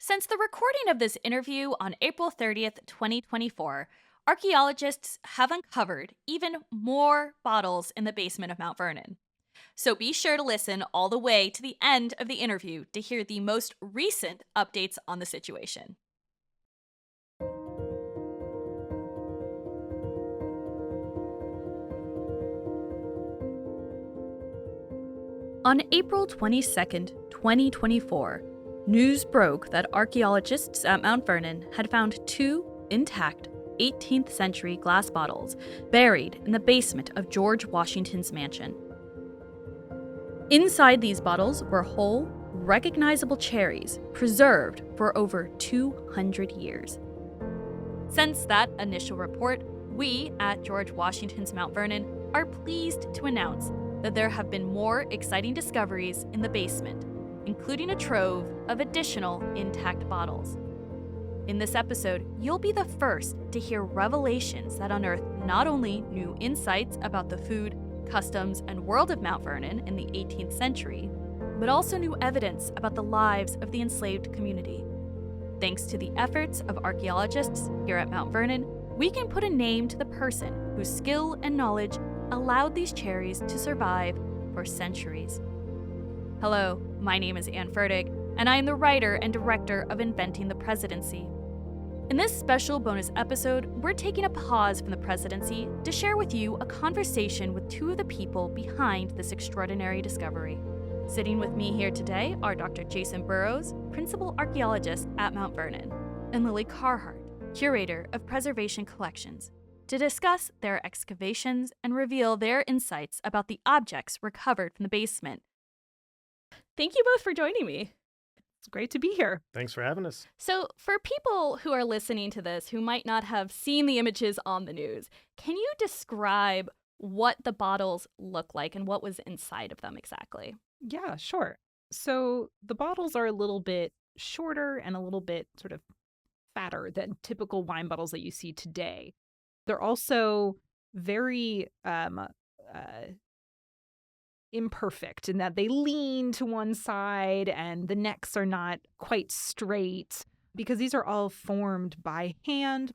Since the recording of this interview on April 30th, 2024, archaeologists have uncovered even more bottles in the basement of Mount Vernon. So be sure to listen all the way to the end of the interview to hear the most recent updates on the situation. On April 22nd, 2024, news broke that archaeologists at Mount Vernon had found two intact 18th century glass bottles buried in the basement of George Washington's mansion. Inside these bottles were whole, recognizable cherries preserved for over 200 years. Since that initial report, we at George Washington's Mount Vernon are pleased to announce that there have been more exciting discoveries in the basement, including a trove of additional intact bottles. In this episode, you'll be the first to hear revelations that unearth not only new insights about the food, customs, and world of Mount Vernon in the 18th century, but also new evidence about the lives of the enslaved community. Thanks to the efforts of archaeologists here at Mount Vernon, we can put a name to the person whose skill and knowledge allowed these cherries to survive for centuries. Hello, my name is Anne Fertig, and I am the writer and director of Inventing the Presidency. In this special bonus episode, we're taking a pause from the Presidency to share with you a conversation with two of the people behind this extraordinary discovery. Sitting with me here today are Dr. Jason Burrows, Principal Archaeologist at Mount Vernon, and Lily Carhart, Curator of Preservation Collections, to discuss their excavations and reveal their insights about the objects recovered from the basement. Thank you both for joining me. It's great to be here. Thanks for having us. So, for people who are listening to this who might not have seen the images on the news, can you describe what the bottles look like and what was inside of them exactly? Yeah, sure. So the bottles are a little bit shorter and a little bit sort of fatter than typical wine bottles that you see today. They're also very imperfect in that they lean to one side and the necks are not quite straight, because these are all formed by hand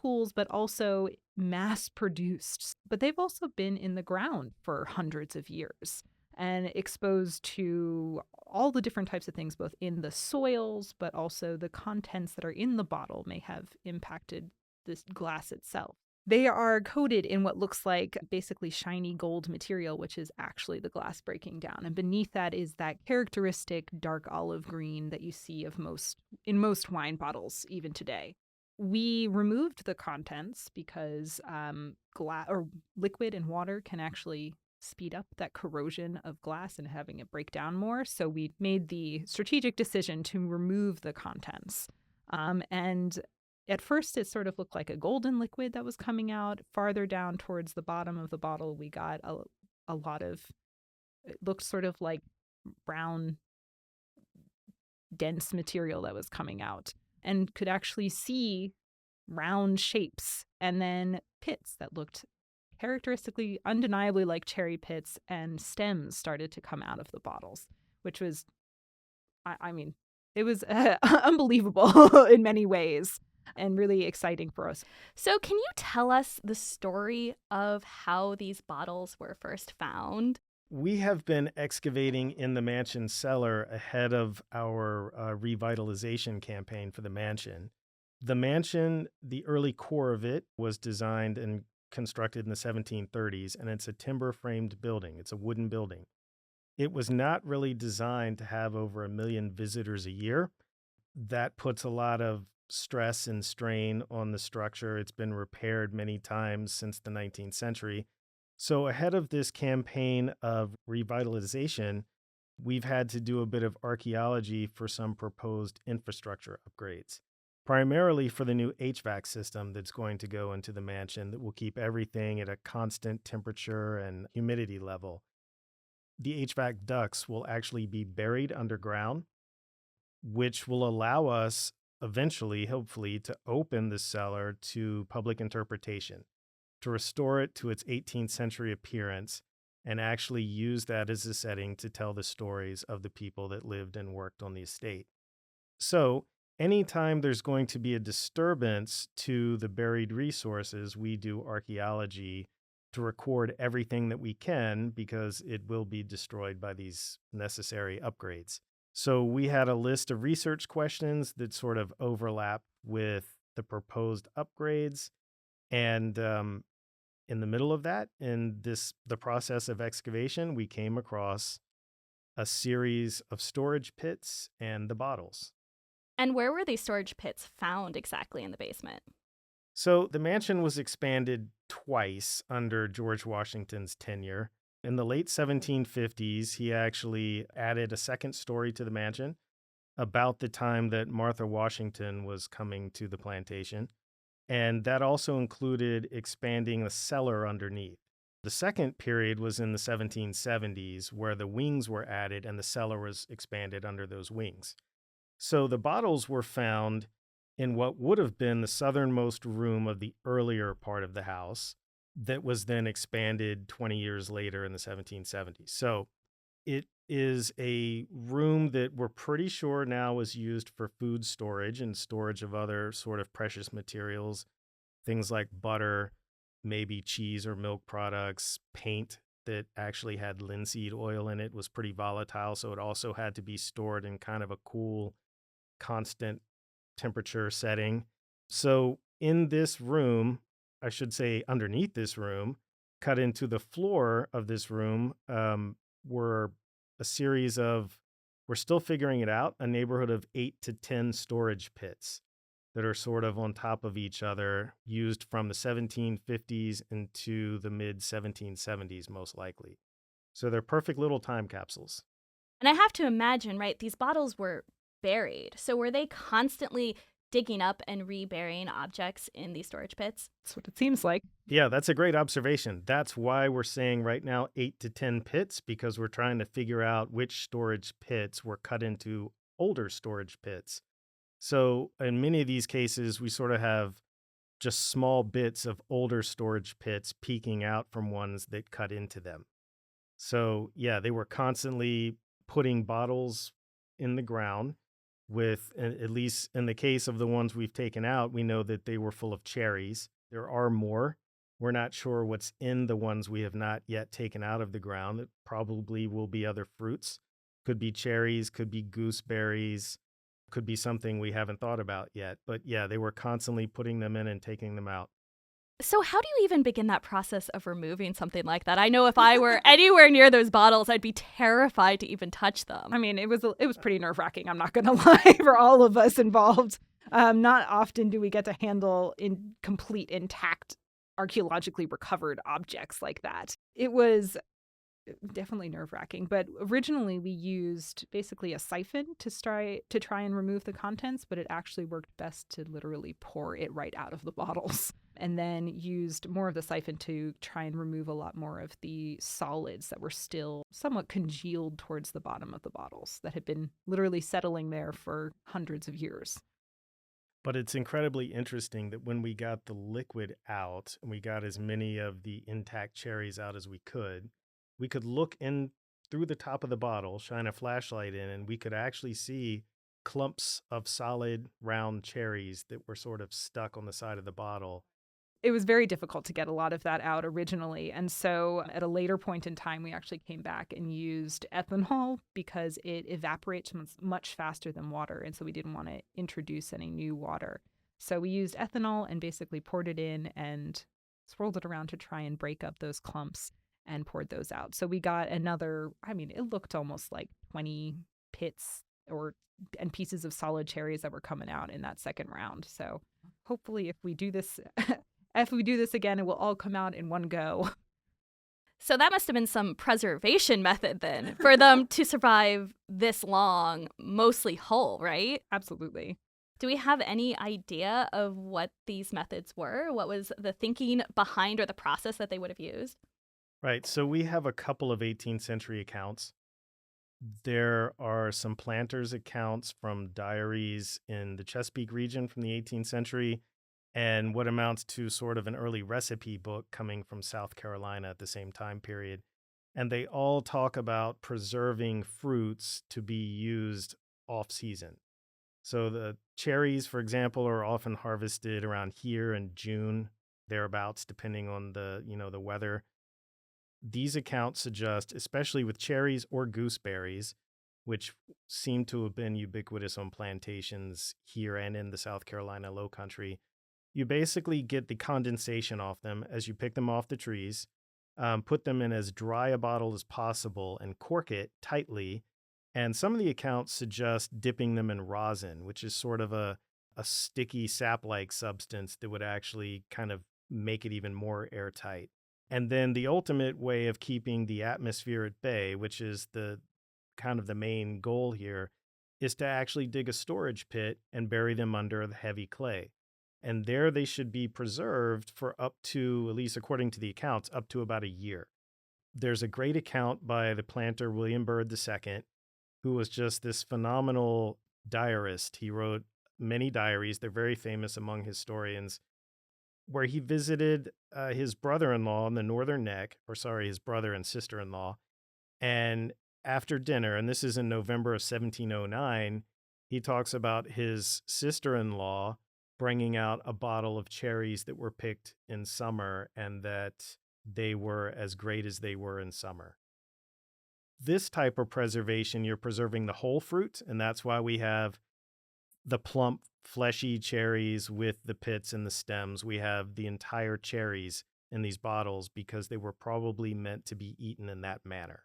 tools, but also mass produced. But they've also been in the ground for hundreds of years and exposed to all the different types of things, both in the soils, but also the contents that are in the bottle may have impacted this glass itself. They are coated in what looks like basically shiny gold material, which is actually the glass breaking down. And beneath that is that characteristic dark olive green that you see in most wine bottles even today. We removed the contents because liquid and water can actually speed up that corrosion of glass and having it break down more. So we made the strategic decision to remove the contents. And at first, it sort of looked like a golden liquid that was coming out. Farther down towards the bottom of the bottle, we got a lot of, it looked sort of like brown, dense material that was coming out, and could actually see round shapes and then pits that looked characteristically, undeniably like cherry pits, and stems started to come out of the bottles, which was, I mean, it was unbelievable in many ways and really exciting for us. So can you tell us the story of how these bottles were first found? We have been excavating in the mansion cellar ahead of our revitalization campaign for the mansion. The mansion, the early core of it, was designed and constructed in the 1730s, and it's a timber-framed building. It's a wooden building. It was not really designed to have over 1 million visitors a year. That puts a lot of stress and strain on the structure. It's been repaired many times since the 19th century. So ahead of this campaign of revitalization, we've had to do a bit of archaeology for some proposed infrastructure upgrades, primarily for the new HVAC system that's going to go into the mansion that will keep everything at a constant temperature and humidity level. The HVAC ducts will actually be buried underground, which will allow us eventually, hopefully, to open the cellar to public interpretation, to restore it to its 18th century appearance, and actually use that as a setting to tell the stories of the people that lived and worked on the estate. So, anytime there's going to be a disturbance to the buried resources, we do archaeology to record everything that we can because it will be destroyed by these necessary upgrades. So, we had a list of research questions that sort of overlap with the proposed upgrades. And in the middle of that, in the process of excavation, we came across a series of storage pits and the bottles. And where were these storage pits found exactly in the basement? So the mansion was expanded twice under George Washington's tenure. In the late 1750s, he actually added a second story to the mansion about the time that Martha Washington was coming to the plantation. And that also included expanding the cellar underneath. The second period was in the 1770s, where the wings were added and the cellar was expanded under those wings. So the bottles were found in what would have been the southernmost room of the earlier part of the house that was then expanded 20 years later in the 1770s. So it is a room that we're pretty sure now is used for food storage and storage of other sort of precious materials, things like butter, maybe cheese or milk products, paint that actually had linseed oil in it was pretty volatile. So it also had to be stored in kind of a cool, constant temperature setting. So in this room, I should say underneath this room, cut into the floor of this room, were a series of, we're still figuring it out, a neighborhood of 8 to 10 storage pits that are sort of on top of each other, used from the 1750s into the mid 1770s, most likely. So they're perfect little time capsules. And I have to imagine, right, these bottles were buried. So were they constantly digging up and reburying objects in these storage pits? That's what it seems like. Yeah, that's a great observation. That's why we're saying right now 8 to 10 pits, because we're trying to figure out which storage pits were cut into older storage pits. So in many of these cases, we sort of have just small bits of older storage pits peeking out from ones that cut into them. So yeah, they were constantly putting bottles in the ground with, at least in the case of the ones we've taken out, we know that they were full of cherries. There are more. We're not sure what's in the ones we have not yet taken out of the ground. It probably will be other fruits. Could be cherries, could be gooseberries, could be something we haven't thought about yet. But yeah, they were constantly putting them in and taking them out. So how do you even begin that process of removing something like that? I know if I were anywhere near those bottles, I'd be terrified to even touch them. I mean, it was pretty nerve-wracking, I'm not going to lie, for all of us involved. Not often do we get to handle in complete intact archaeologically recovered objects like that. It was definitely nerve-wracking, but originally we used basically a siphon to try and remove the contents, but it actually worked best to literally pour it right out of the bottles, and then used more of the siphon to try and remove a lot more of the solids that were still somewhat congealed towards the bottom of the bottles that had been literally settling there for hundreds of years. But it's incredibly interesting that when we got the liquid out and we got as many of the intact cherries out as we could look in through the top of the bottle, shine a flashlight in, and we could actually see clumps of solid round cherries that were sort of stuck on the side of the bottle. It was very difficult to get a lot of that out originally. And so at a later point in time, we actually came back and used ethanol because it evaporates much faster than water. And so we didn't want to introduce any new water. So we used ethanol and basically poured it in and swirled it around to try and break up those clumps and poured those out. So we got another, I mean, it looked almost like 20 pits and pieces of solid cherries that were coming out in that second round. So hopefully if we do this again, it will all come out in one go. So that must have been some preservation method then for them to survive this long, mostly whole, right? Absolutely. Do we have any idea of what these methods were? What was the thinking behind or the process that they would have used? Right. So we have a couple of 18th century accounts. There are some planters' accounts from diaries in the Chesapeake region from the 18th century, and what amounts to sort of an early recipe book coming from South Carolina at the same time period. And they all talk about preserving fruits to be used off season. So the cherries, for example, are often harvested around here in June, thereabouts, depending on the weather. These accounts suggest, especially with cherries or gooseberries, which seem to have been ubiquitous on plantations here and in the South Carolina Low Country, you basically get the condensation off them as you pick them off the trees, put them in as dry a bottle as possible, and cork it tightly. And some of the accounts suggest dipping them in rosin, which is sort of a sticky sap like substance that would actually kind of make it even more airtight. And then the ultimate way of keeping the atmosphere at bay, which is the kind of the main goal here, is to actually dig a storage pit and bury them under the heavy clay. And there they should be preserved for up to, at least according to the accounts, up to about a year. There's a great account by the planter William Byrd II, who was just this phenomenal diarist. He wrote many diaries. They're very famous among historians, where he visited his brother-in-law on the Northern Neck, his brother and sister-in-law. And after dinner, and this is in November of 1709, he talks about his sister-in-law bringing out a bottle of cherries that were picked in summer and that they were as great as they were in summer. This type of preservation, you're preserving the whole fruit, and that's why we have the plump, fleshy cherries with the pits and the stems. We have the entire cherries in these bottles because they were probably meant to be eaten in that manner.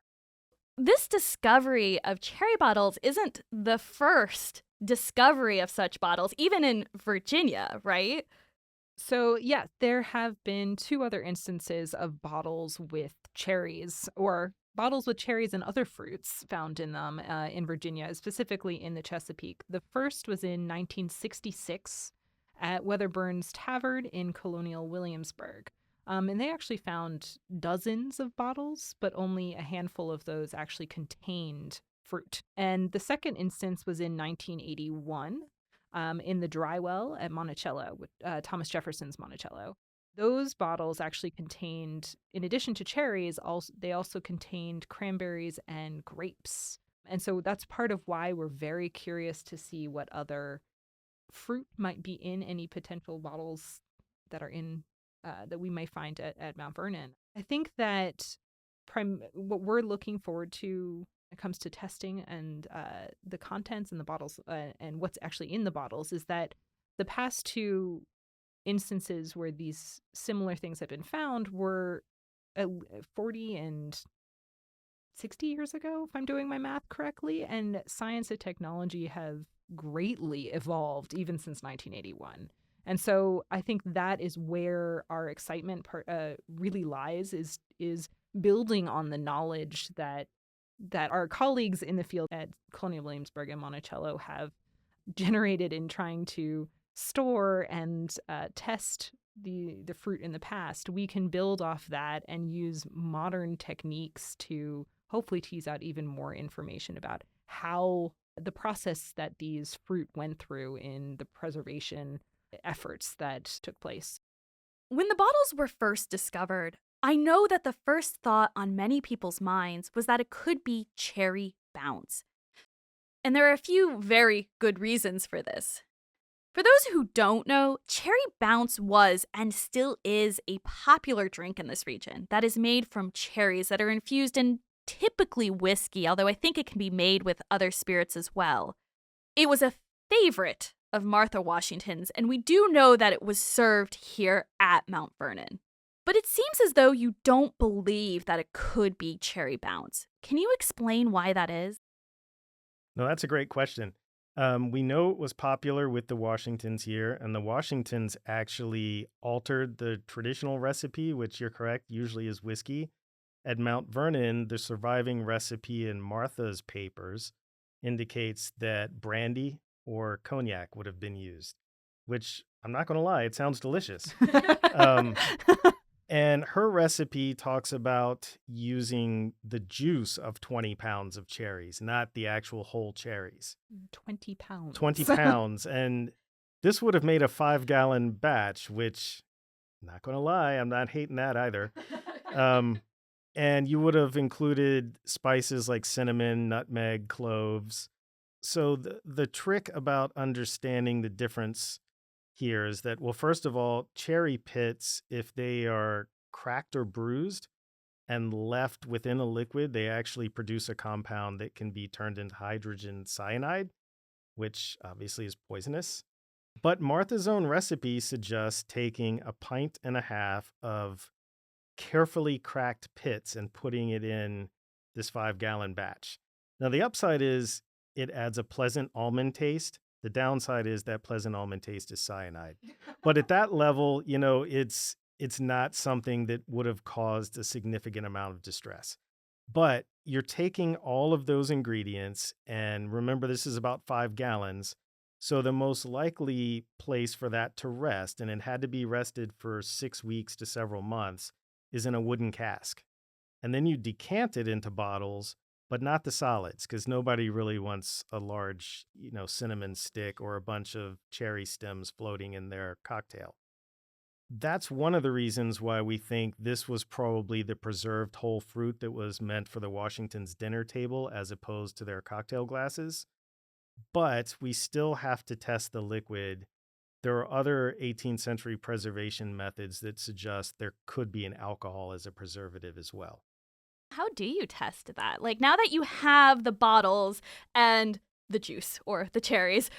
This discovery of cherry bottles isn't the first discovery of such bottles, even in Virginia, right? So, yeah, there have been 2 other instances of bottles with cherries, or bottles with cherries and other fruits found in them in Virginia, specifically in the Chesapeake. The first was in 1966 at Weatherburn's Tavern in colonial Williamsburg. And they actually found dozens of bottles, but only a handful of those actually contained fruit. And the second instance was in 1981 in the dry well at Monticello, Thomas Jefferson's Monticello. Those bottles actually contained, in addition to cherries, they also contained cranberries and grapes. And so that's part of why we're very curious to see what other fruit might be in any potential bottles that are in that we may find at Mount Vernon. I think that what we're looking forward to when it comes to testing and the contents in the bottles and what's actually in the bottles is that the past 2 instances where these similar things have been found were 40 and 60 years ago, if I'm doing my math correctly, and science and technology have greatly evolved even since 1981. And so I think that is where our excitement really lies, is building on the knowledge that our colleagues in the field at Colonial Williamsburg and Monticello have generated in trying to store and test the fruit in the past. We can build off that and use modern techniques to hopefully tease out even more information about how the process that these fruit went through in the preservation efforts that took place. When the bottles were first discovered, I know that the first thought on many people's minds was that it could be cherry bounce. And there are a few very good reasons for this. For those who don't know, cherry bounce was and still is a popular drink in this region that is made from cherries that are infused in typically whiskey, although I think it can be made with other spirits as well. It was a favorite of Martha Washington's, and we do know that it was served here at Mount Vernon. But it seems as though you don't believe that it could be cherry bounce. Can you explain why that is? No, that's a great question. We know it was popular with the Washingtons here, and the Washingtons actually altered the traditional recipe, which you're correct, usually is whiskey. At Mount Vernon, the surviving recipe in Martha's papers indicates that brandy or cognac would have been used, which I'm not going to lie, it sounds delicious. And her recipe talks about using the juice of 20 pounds of cherries, not the actual whole cherries. 20 pounds. 20 pounds. And this would have made a 5-gallon batch, which, not going to lie, I'm not hating that either. And you would have included spices like cinnamon, nutmeg, cloves. So the trick about understanding the difference here is that, well, first of all, cherry pits, if they are cracked or bruised and left within a liquid, they actually produce a compound that can be turned into hydrogen cyanide, which obviously is poisonous. But Martha's own recipe suggests taking a pint and a half of carefully cracked pits and putting it in this 5-gallon batch. Now, the upside is it adds a pleasant almond taste. The downside is that pleasant almond taste is cyanide. But at that level, it's not something that would have caused a significant amount of distress. But you're taking all of those ingredients, and remember, this is about 5 gallons. So the most likely place for that to rest, and it had to be rested for 6 weeks to several months, is in a wooden cask. And then you decant it into bottles, but not the solids, because nobody really wants a large, cinnamon stick or a bunch of cherry stems floating in their cocktail. That's one of the reasons why we think this was probably the preserved whole fruit that was meant for the Washingtons' dinner table as opposed to their cocktail glasses. But we still have to test the liquid. There are other 18th century preservation methods that suggest there could be an alcohol as a preservative as well. How do you test that? Like, now that you have the bottles and the juice or the cherries,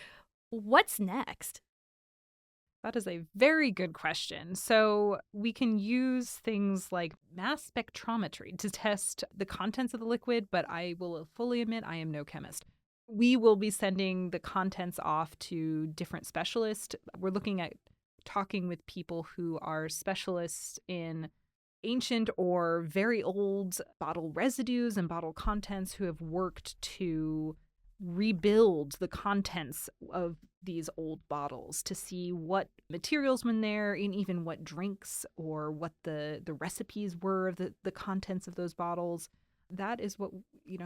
what's next? That is a very good question. So we can use things like mass spectrometry to test the contents of the liquid, but I will fully admit I am no chemist. We will be sending the contents off to different specialists. We're looking at talking with people who are specialists in ancient or very old bottle residues and bottle contents who have worked to rebuild the contents of these old bottles to see what materials were there and even what drinks or what the recipes were of the contents of those bottles. That is what,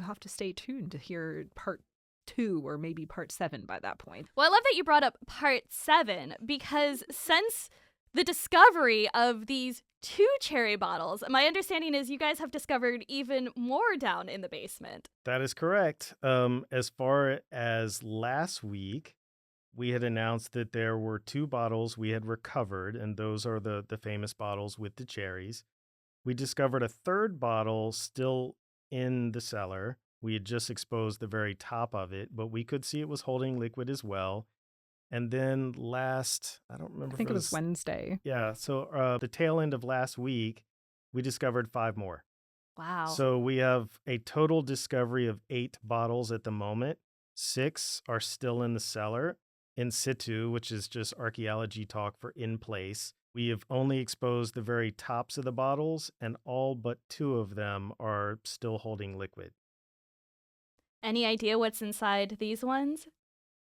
have to stay tuned to hear part 2 or maybe part 7 by that point. Well, I love that you brought up part 7, because since the discovery of these 2 cherry bottles, my understanding is you guys have discovered even more down in the basement. That is correct. As far as last week, we had announced that there were 2 bottles we had recovered, and those are the famous bottles with the cherries. We discovered a 3rd bottle still in the cellar. We had just exposed the very top of it, but we could see it was holding liquid as well. And then I don't remember. I think it was Wednesday. Yeah, so the tail end of last week, we discovered 5 more. Wow. So we have a total discovery of 8 bottles at the moment. 6 are still in the cellar, in situ, which is just archaeology talk for in place. We have only exposed the very tops of the bottles, and all but 2 of them are still holding liquid. Any idea what's inside these ones?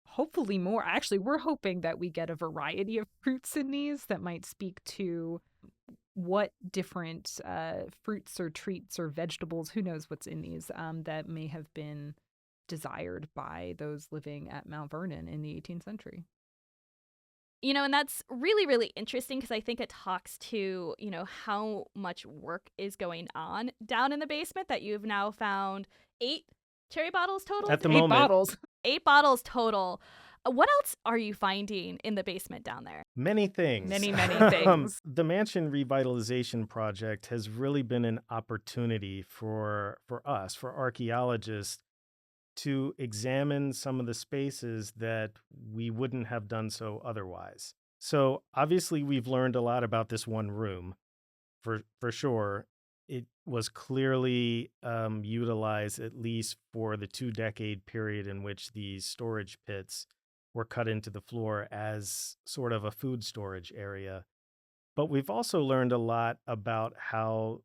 Hopefully more. Actually, we're hoping that we get a variety of fruits in these that might speak to what different fruits or treats or vegetables, who knows what's in these, that may have been desired by those living at Mount Vernon in the 18th century. And that's really, really interesting, because I think it talks to, how much work is going on down in the basement, that you've now found 8 cherry bottles total? At the 8 moment. bottles. 8 bottles total. What else are you finding in the basement down there? Many things. Many things. The mansion revitalization project has really been an opportunity for us, for archaeologists, to examine some of the spaces that we wouldn't have done so otherwise. So obviously we've learned a lot about this one room, for sure. It was clearly utilized at least for the 2-decade period in which these storage pits were cut into the floor as sort of a food storage area. But we've also learned a lot about how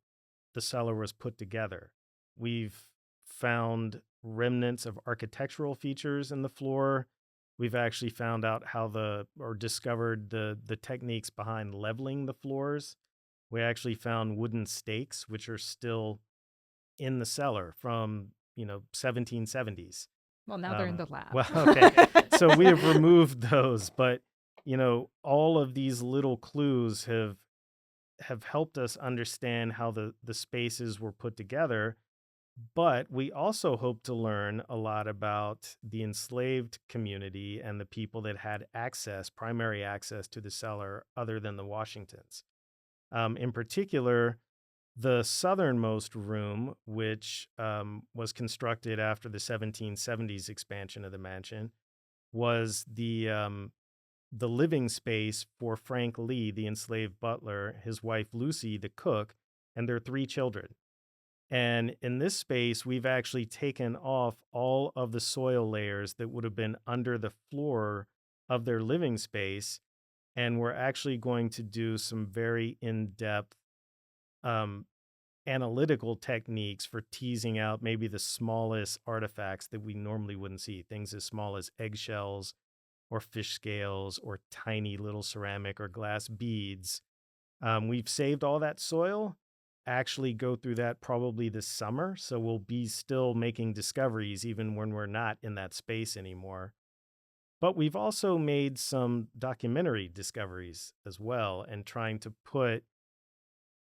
the cellar was put together. We've found remnants of architectural features in the floor. We've actually found out discovered the techniques behind leveling the floors. We actually found wooden stakes, which are still in the cellar from, 1770s. Well, now they're in the lab. Well, okay. So we have removed those, but, all of these little clues have helped us understand how the spaces were put together. But we also hope to learn a lot about the enslaved community and the people that had access, primary access to the cellar other than the Washingtons. In particular, the southernmost room, which was constructed after the 1770s expansion of the mansion, was the living space for Frank Lee, the enslaved butler, his wife Lucy, the cook, and their three children. And in this space, we've actually taken off all of the soil layers that would have been under the floor of their living space. And we're actually going to do some very in depth um, analytical techniques for teasing out maybe the smallest artifacts that we normally wouldn't see, things as small as eggshells or fish scales or tiny little ceramic or glass beads. We've saved all that soil, actually go through that probably this summer. So we'll be still making discoveries even when we're not in that space anymore. But we've also made some documentary discoveries as well and trying to put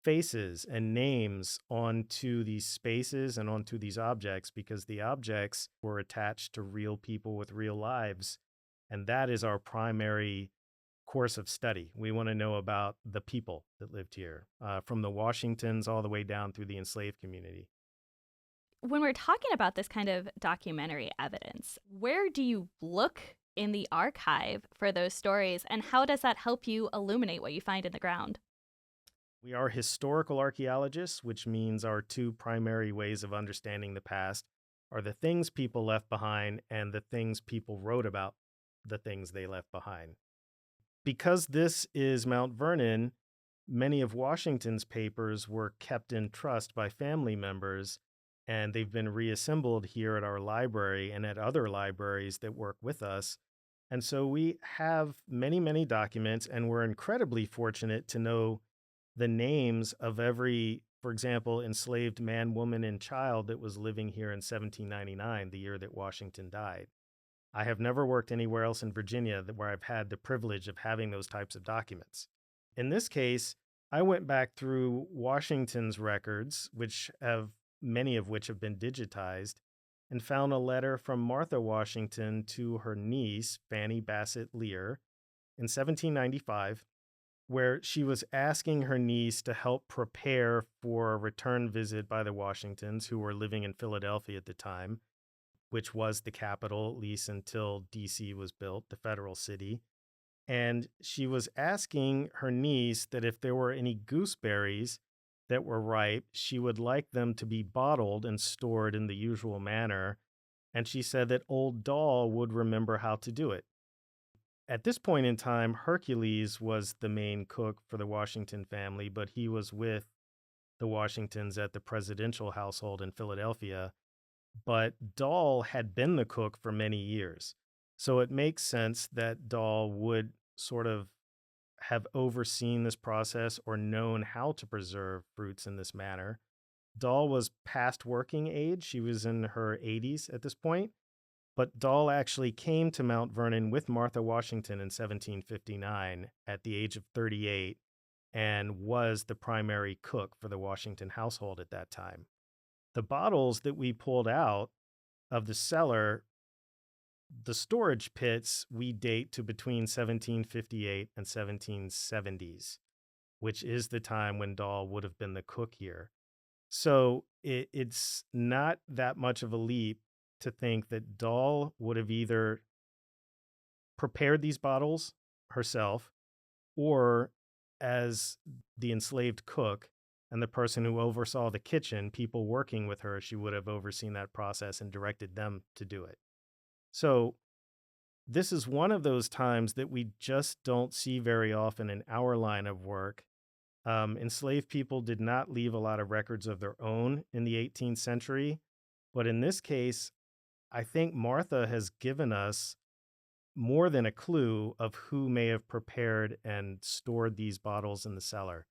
faces and names onto these spaces and onto these objects because the objects were attached to real people with real lives. And that is our primary course of study. We want to know about the people that lived here, from the Washingtons all the way down through the enslaved community. When we're talking about this kind of documentary evidence, where do you look in the archive for those stories, and how does that help you illuminate what you find in the ground? We are historical archaeologists, which means our two primary ways of understanding the past are the things people left behind and the things people wrote about the things they left behind. Because this is Mount Vernon, many of Washington's papers were kept in trust by family members, and they've been reassembled here at our library and at other libraries that work with us. And so we have many, many documents, and we're incredibly fortunate to know the names of every, for example, enslaved man, woman, and child that was living here in 1799, the year that Washington died. I have never worked anywhere else in Virginia where I've had the privilege of having those types of documents. In this case, I went back through Washington's records, which have many of which have been digitized, and found a letter from Martha Washington to her niece, Fanny Bassett Lear, in 1795, where she was asking her niece to help prepare for a return visit by the Washingtons, who were living in Philadelphia at the time, which was the capital, at least until DC was built, the federal city. And she was asking her niece that if there were any gooseberries that were ripe, she would like them to be bottled and stored in the usual manner. And she said that old Doll would remember how to do it. At this point in time, Hercules was the main cook for the Washington family, but he was with the Washingtons at the presidential household in Philadelphia. But Doll had been the cook for many years. So it makes sense that Doll would sort of have overseen this process or known how to preserve fruits in this manner. Doll was past working age. She was in her 80s at this point. But Doll actually came to Mount Vernon with Martha Washington in 1759 at the age of 38 and was the primary cook for the Washington household at that time. The bottles that we pulled out of the cellar, the storage pits, we date to between 1758 and 1770s, which is the time when Doll would have been the cook here. So it's not that much of a leap to think that Doll would have either prepared these bottles herself or as the enslaved cook and the person who oversaw the kitchen, people working with her, she would have overseen that process and directed them to do it. So this is one of those times that we just don't see very often in our line of work. Enslaved people did not leave a lot of records of their own in the 18th century. But in this case, I think Martha has given us more than a clue of who may have prepared and stored these bottles in the cellar.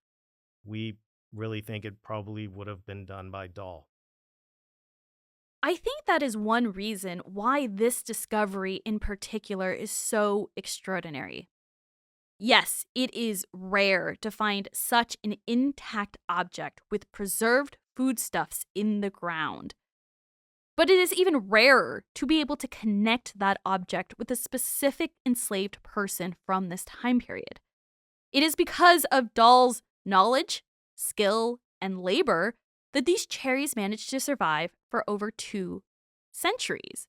We really think it probably would have been done by Doll. I think that is one reason why this discovery in particular is so extraordinary. Yes, it is rare to find such an intact object with preserved foodstuffs in the ground. But it is even rarer to be able to connect that object with a specific enslaved person from this time period. It is because of Dahl's knowledge, skill, and labor that these cherries managed to survive for over 2 centuries.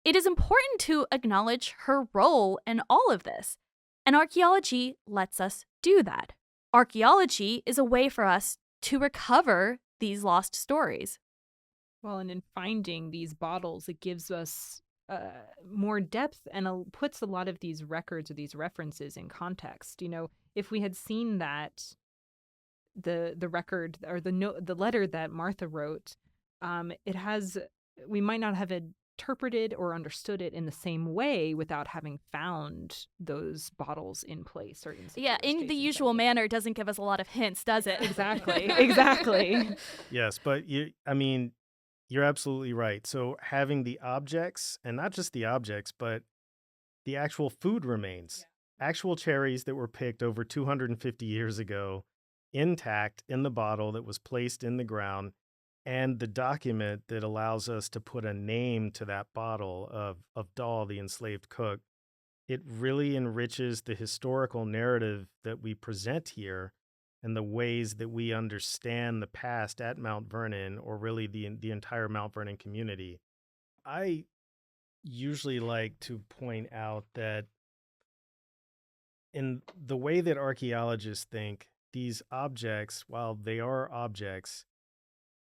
It is important to acknowledge her role in all of this, and archaeology lets us do that. Archaeology is a way for us to recover these lost stories. Well, and in finding these bottles, it gives us more depth and puts a lot of these records or these references in context. If we had seen that the record or the letter that Martha wrote, we might not have interpreted or understood it in the same way without having found those bottles in place or in Yeah, in the usual manner doesn't give us a lot of hints, does it? Exactly. Yes, but you're absolutely right. So having the objects, and not just the objects, but the actual food remains, actual cherries that were picked over 250 years ago, intact in the bottle that was placed in the ground, and the document that allows us to put a name to that bottle of Dahl, the enslaved cook. It really enriches the historical narrative that we present here and the ways that we understand the past at Mount Vernon, or really the entire Mount Vernon community. I usually like to point out that in the way that archaeologists think, these objects, while they are objects,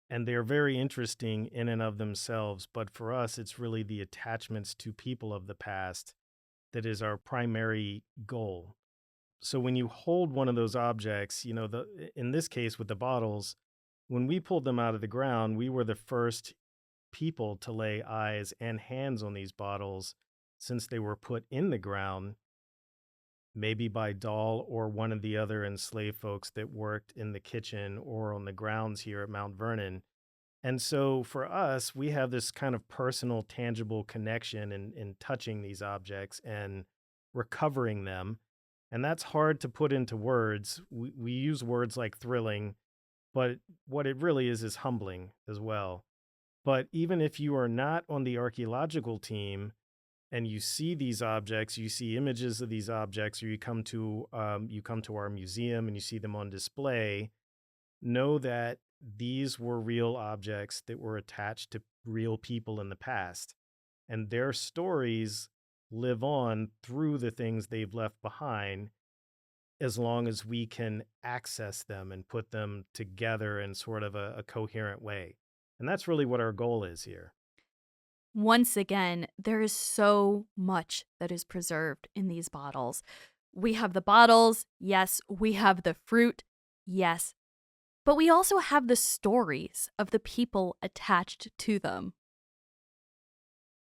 and they're very interesting in and of themselves, but for us, it's really the attachments to people of the past that is our primary goal. So when you hold one of those objects, in this case with the bottles, when we pulled them out of the ground, we were the first people to lay eyes and hands on these bottles since they were put in the ground, maybe by Dahl or one of the other enslaved folks that worked in the kitchen or on the grounds here at Mount Vernon. And so for us, we have this kind of personal, tangible connection in touching these objects and recovering them. And that's hard to put into words. We use words like thrilling, but what it really is humbling as well. But even if you are not on the archaeological team and you see these objects, you see images of these objects, or you come to our museum and you see them on display, know that these were real objects that were attached to real people in the past, and their stories live on through the things they've left behind, as long as we can access them and put them together in sort of a coherent way. And that's really what our goal is here. Once again, there is so much that is preserved in these bottles. We have the bottles, yes. We have the fruit, yes. But we also have the stories of the people attached to them.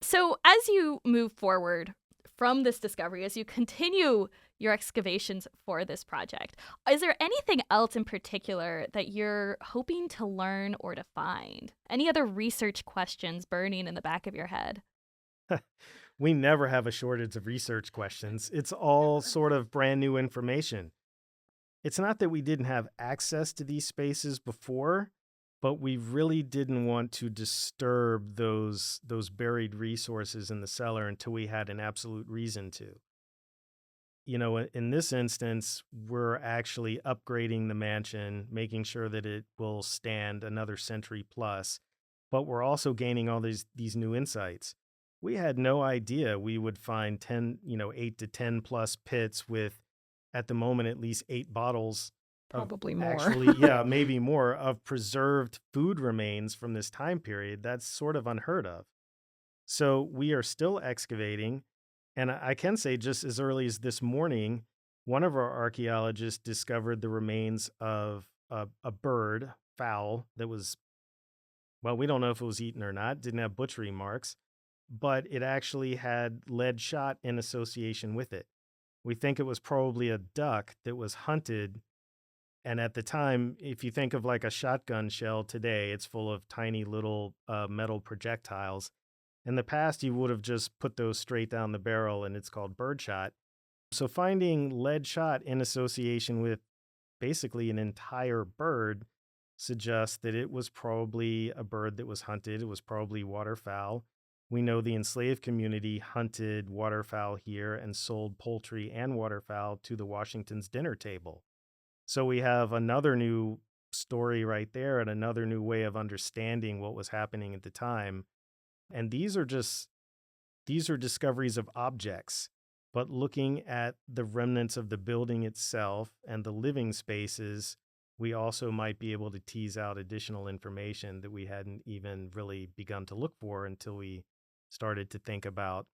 So as you move forward from this discovery, as you continue your excavations for this project, is there anything else in particular that you're hoping to learn or to find? Any other research questions burning in the back of your head? We never have a shortage of research questions. It's all sort of brand new information. It's not that we didn't have access to these spaces before, but we really didn't want to disturb those buried resources in the cellar until we had an absolute reason to. In this instance, we're actually upgrading the mansion, making sure that it will stand another century plus, but we're also gaining all these new insights. We had no idea we would find 8 to 10 plus pits with, at the moment, at least 8 bottles. Probably more. Actually, yeah, maybe more, of preserved food remains from this time period. That's sort of unheard of. So we are still excavating. And I can say, just as early as this morning, one of our archaeologists discovered the remains of a bird, fowl, that was, well, we don't know if it was eaten or not, didn't have butchery marks, but it actually had lead shot in association with it. We think it was probably a duck that was hunted. And at the time, if you think of like a shotgun shell today, it's full of tiny little metal projectiles. In the past, you would have just put those straight down the barrel, and it's called birdshot. So finding lead shot in association with basically an entire bird suggest that it was probably a bird that was hunted. It was probably waterfowl. We know the enslaved community hunted waterfowl here and sold poultry and waterfowl to the Washington's dinner table. So we have another new story right there and another new way of understanding what was happening at the time. And these are discoveries of objects, but looking at the remnants of the building itself and the living spaces, we also might be able to tease out additional information that we hadn't even really begun to look for until we started to think about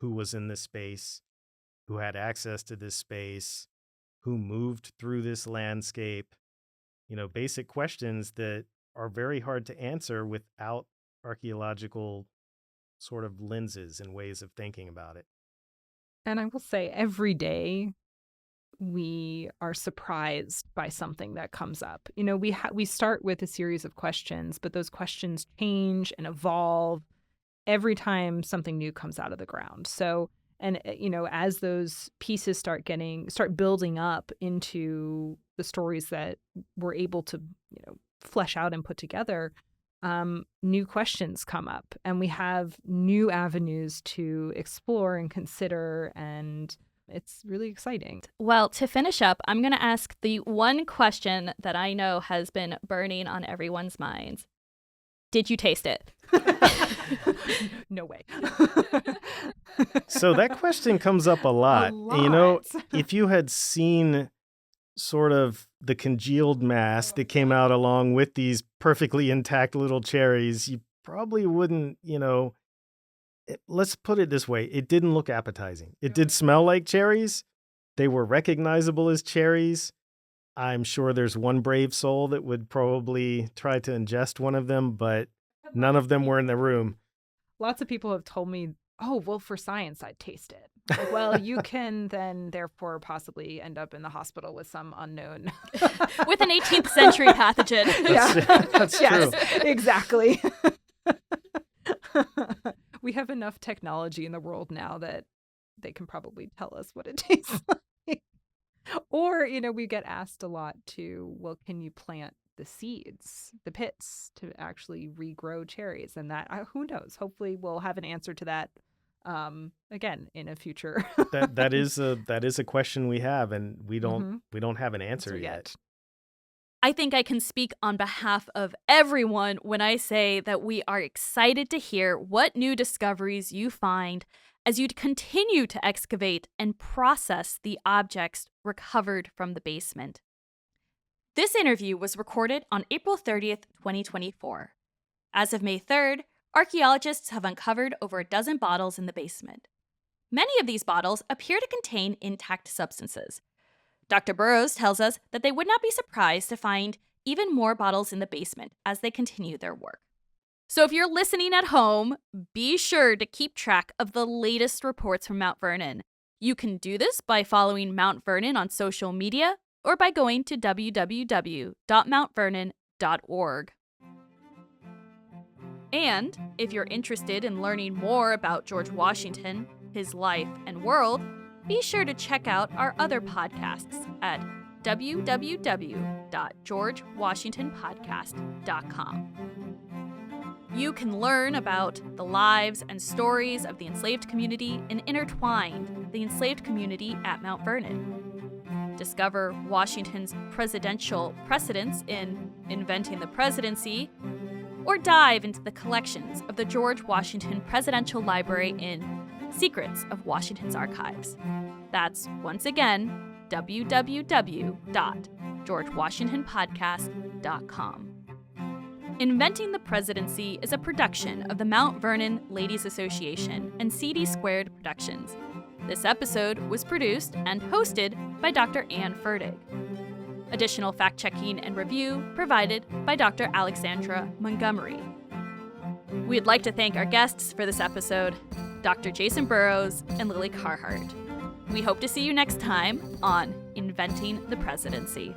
who was in this space, who had access to this space, who moved through this landscape. Basic questions that are very hard to answer without archaeological sort of lenses and ways of thinking about it. And I will say every day we are surprised by something that comes up. We start with a series of questions, but those questions change and evolve every time something new comes out of the ground. So, and as those pieces start building up into the stories that we're able to, flesh out and put together, new questions come up, and we have new avenues to explore and consider, and it's really exciting. Well, to finish up, I'm going to ask the one question that I know has been burning on everyone's minds. Did you taste it? No way. So that question comes up a lot. If you had seen sort of the congealed mass that came out along with these perfectly intact little cherries, you probably wouldn't, let's put it this way. It didn't look appetizing. It did smell like cherries. They were recognizable as cherries. I'm sure there's one brave soul that would probably try to ingest one of them, but none of them were in the room. Lots of people have told me, oh, well, for science, I'd taste it. Like, well, you can then therefore possibly end up in the hospital with some unknown. With an 18th century pathogen. That's true. Yes, exactly. We have enough technology in the world now that they can probably tell us what it tastes like. Or, we get asked a lot too, well, can you plant the seeds, the pits, to actually regrow cherries? And that, who knows? Hopefully we'll have an answer to that again in a future. that is a question we have, and we don't have an answer yet. I think I can speak on behalf of everyone when I say that we are excited to hear what new discoveries you find as you continue to excavate and process the objects recovered from the basement. This interview was recorded on April 30th, 2024. As of May 3rd, archaeologists have uncovered over a dozen bottles in the basement. Many of these bottles appear to contain intact substances. Dr. Boroughs tells us that they would not be surprised to find even more bottles in the basement as they continue their work. So if you're listening at home, be sure to keep track of the latest reports from Mount Vernon. You can do this by following Mount Vernon on social media or by going to www.mountvernon.org. And if you're interested in learning more about George Washington, his life and world, be sure to check out our other podcasts at www.georgewashingtonpodcast.com. You can learn about the lives and stories of the enslaved community in Intertwined, the enslaved community at Mount Vernon. Discover Washington's presidential precedents in Inventing the Presidency, or dive into the collections of the George Washington Presidential Library in Secrets of Washington's Archives. That's, once again, www.georgewashingtonpodcast.com. Inventing the Presidency is a production of the Mount Vernon Ladies Association and CD Squared Productions. This episode was produced and hosted by Dr. Ann Fertig. Additional fact-checking and review provided by Dr. Alexandra Montgomery. We'd like to thank our guests for this episode, Dr. Jason Boroughs and Lily Carhart. We hope to see you next time on Inventing the Presidency.